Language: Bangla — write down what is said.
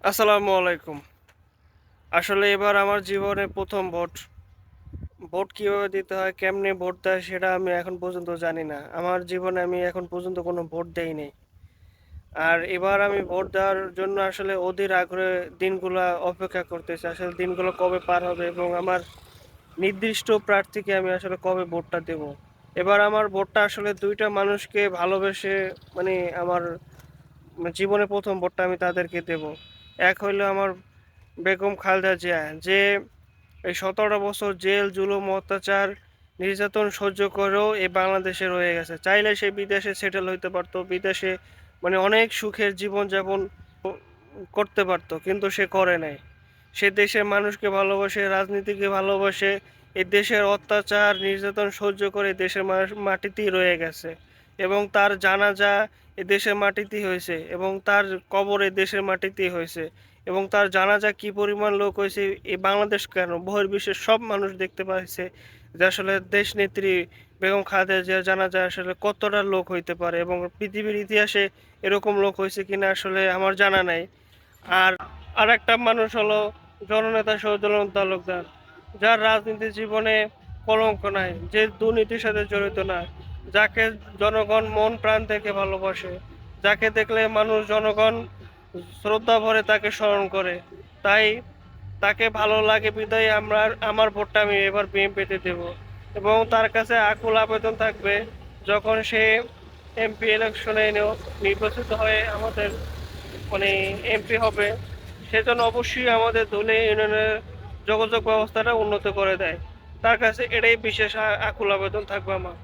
আসসালামু আলাইকুম। আসলে এবার আমার জীবনে ১ম ভোট। ভোট কিভাবে দিতে হয়, কেমনে ভোট দেয় সেটা আমি এখন পর্যন্ত জানি না। আমার জীবনে আমি এখন পর্যন্ত কোনো ভোট দেই নাই। আর এবার আমি ভোট দেওয়ার জন্য আসলে অধীর আগ্রহে দিনগুলা অপেক্ষা করতেছি। আসলে দিনগুলো কবে পার হবে এবং আমার নির্দিষ্ট প্রার্থীকে আমি আসলে কবে ভোটটা দেব। এবার আমার ভোটটা আসলে ২ টা মানুষকে ভালোবেসে মানে আমার জীবনে ১ম ভোটটা আমি তাদেরকে দেব। এক হইলো আমার বেগম খালেদা জিয়া, যে এই ১৭ বছর জেল, জুলুম, অত্যাচার, নির্যাতন সহ্য করেও এই বাংলাদেশে রয়ে গেছে। চাইলে সে বিদেশে সেটেল হইতে পারত। বিদেশে অনেক সুখের জীবনযাপন করতে পারত। কিন্তু সে করে নাই। সে দেশের মানুষকে ভালোবাসে, রাজনীতিকে ভালোবাসে। এই দেশের অত্যাচার, নির্যাতন সহ্য করে দেশের মানুষ মাটিতেই রয়ে গেছে। এবং তার জানাজা এ দেশের মাটিতেই হয়েছে এবং তার কবর এ দেশের মাটিতেই হয়েছে। এবং তার জানাজা কি পরিমাণ লোক হয়েছে, এই বাংলাদেশ কেন বহির্বিশ্বের সব মানুষ দেখতে পাচ্ছে যে আসলে দেশনেত্রী বেগম খালেদা জিয়ার জানাজা আসলে কতটা লোক হইতে পারে এবং পৃথিবীর ইতিহাসে এরকম লোক হয়েছে কিনা আসলে আমার জানা নাই। আর আরেকটা মানুষ হলো জননেতা শহীদুল্লাহ তালুকদার, যার রাজনীতি জীবনে কলঙ্ক নাই, যে দুর্নীতির সাথে জড়িত না, যাকে জনগণ মন প্রাণ থেকে ভালোবাসে, যাকে দেখলে মানুষ জনগণ শ্রদ্ধা ভরে তাকে স্মরণ করে। তাই তাকে ভালো লাগে বিধায় আমার ভোটটা আমি এবার বিএনপিতে দেব। এবং তার কাছে আকুল আবেদন থাকবে, যখন সে এমপি ইলেকশনে নির্বাচিত হয়ে আমাদের মানে এমপি হবে, সেজন্য অবশ্যই আমাদের দলীয় ইউনিয়নের যোগাযোগ ব্যবস্থাটা উন্নত করে দেয়। তার কাছে এটাই বিশেষ আকুল আবেদন থাকবে আমার।